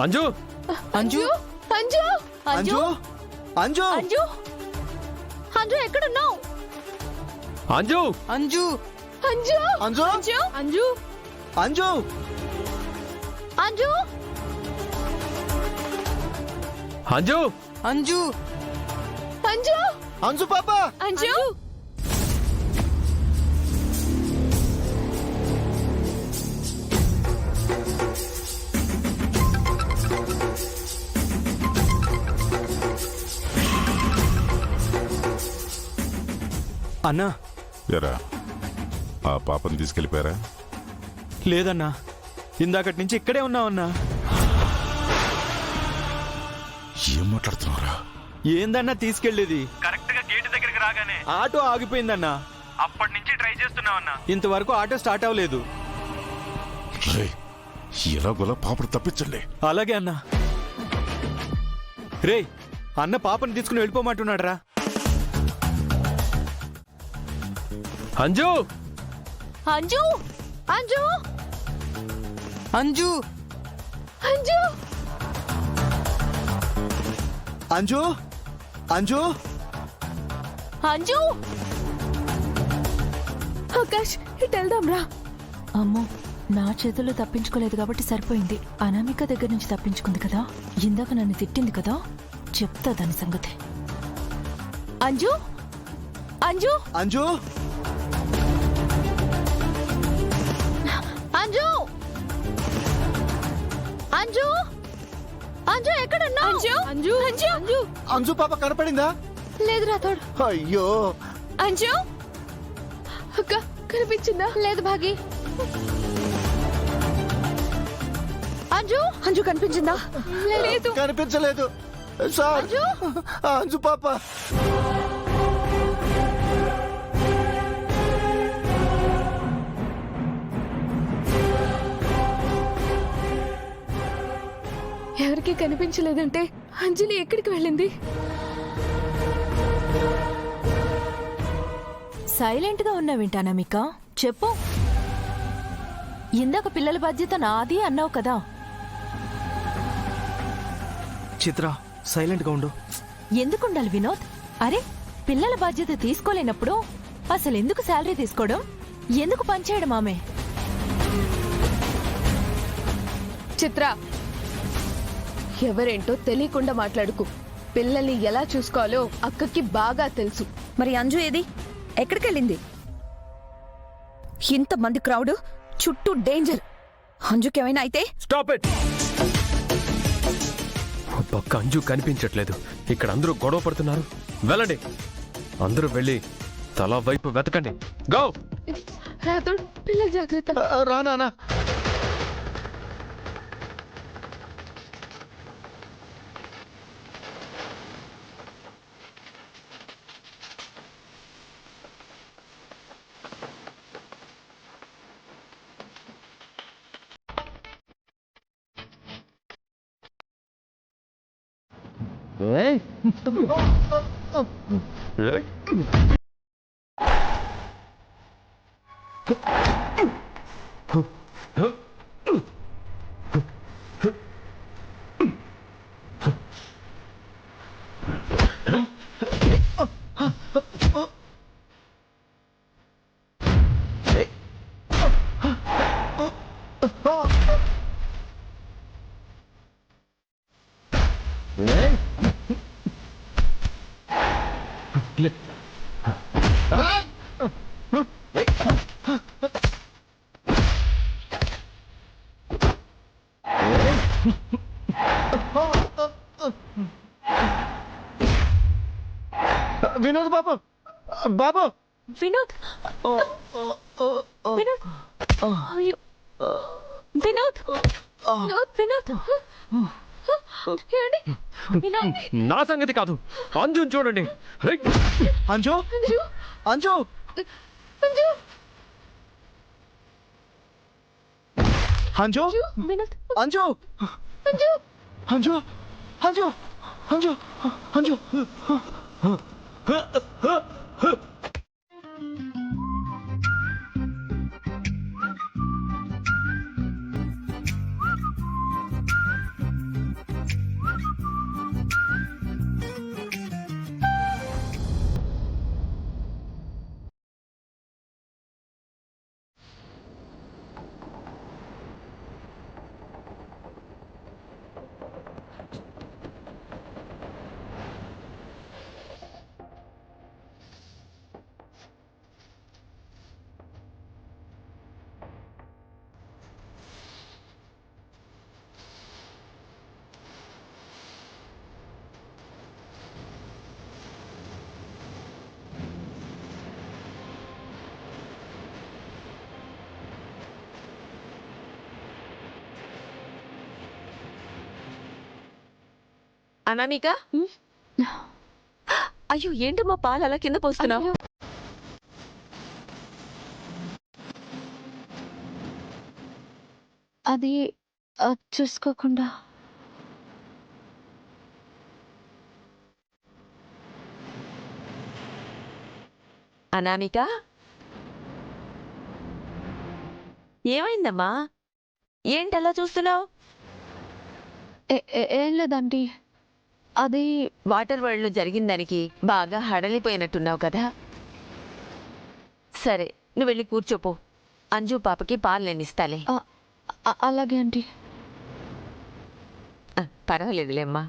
అంజు అంజు అంజు అంజు అంజు అంజు అంజు ఎక్కడున్నావు? అంజు అంజు అంజు అంజు అంజు అంజు అంజు అంజు అంజు అంజు అంజు అంజు పాప అంజు అన్నా ఎరా ఆ పాపని తీసుకెళ్ళిపోయారా? లేదన్నా, ఇందాకటి నుంచి ఇక్కడే ఉన్నావన్నా. ఏం మాట్లాడుతున్నారా? ఏందన్నా తీసుకెళ్లేది? కరెక్ట్ గా గేట్ దగ్గరికి రాగానే ఆటో ఆగిపోయిందన్నా. అప్పటి నుంచి ట్రై చేస్తున్నావన్నా. ఇంతవరకు ఆటో స్టార్ట్ అవ్వలేదు. రే, ఎలాగోలా పాపను తప్పించండి. అలాగే అన్నా. రే, అన్న పాపని తీసుకుని వెళ్ళిపోమంటున్నాడు రా. అంజు అంజు అంజు అంజు అంజు అంజు అంజు అంజు ఆకాష్, ఇటు వెళ్దాం రా. అమ్మో, నా చేతుల్లో తప్పించుకోలేదు కాబట్టి సరిపోయింది. అనామిక దగ్గర నుంచి తప్పించుకుంది కదా, ఇందాక నన్ను తిట్టింది కదా, చెప్తా దాని సంగతి. అంజు అంజు అంజు అంజు అంజు అంజు ఎక్కడున్నావు? అంజు అంజు అంజు అంజు అంజు పాప కనపడిందా? లేదు రాథోడ్. అయ్యో, అంజు అక్క కనిపించిందా? లేదు భాగి. అంజు అంజు కనిపించిందా? లేదు. కనిపించలేదు సార్. అంజు అంజు పాప ఎవరికి కనిపించలేదంటే అంజలి ఎక్కడికి వెళ్ళింది? సైలెంట్ గా ఉన్నావేంటి అనామిక? చెప్పు. ఇందాక పిల్లల బాధ్యత నాది అన్నావు కదా. చిత్ర, సైలెంట్ గా ఉండు. ఎందుకుండాలి వినోద్? అరే, పిల్లల బాధ్యత తీసుకోలేనప్పుడు అసలు ఎందుకు శాలరీ తీసుకోవడం? ఎందుకు పనిచేయడం? ఆమె చిత్ర, ఎవరేంటో తెలియకుండా మాట్లాడుకు. పిల్లల్ని ఎలా చూసుకోవాలో అక్కకి బాగా తెలుసు. మరి అంజు ఏది? ఎక్కడికెళ్ళింది? ఇంతమంది క్రౌడ్ చుట్టూ డేంజర్. అంజుకేమైనా అయితే? Stop it. పక్క అంజు కనిపించట్లేదు. ఇక్కడ అందరూ గొడవ పడుతున్నారు. వెళ్ళండి, అందరూ వెళ్ళి తల వైపు వెతకండి. గో. రాథోడ్, పిల్లల జాగ్రత్త. రానా? వినోద్ బాబు, బాబు వినోద్, వినోద్, అయ్యో వినోద్, వినోద్, ఏమండి? వినోద్, నా సంగతి కాదు, అంజుని చూడండి. అంజు అంజు అంజు అంజు అంజు వినోద్, అంజు అంజు అంజు అంజు అంజు అంజు అనామిక అయ్యో ఏంటమ్మా పాలు అలా కింద పోస్తున్నావు? అది చూసుకోకుండా. అనామిక ఏమైందమ్మా? ఏంటలా చూస్తున్నావు? ఏం లేదంటీ, అది వాటర్ వరల్డ్ జరిగిన దానికి బాగా హడలిపోయినట్టున్నావు కదా. సరే నువ్వు వెళ్ళి కూర్చోపో. అంజు పాపకి పాలు నేను ఇస్తాలే. అలాగే ఆంటీ. పర్వాలేదులేమ్మా.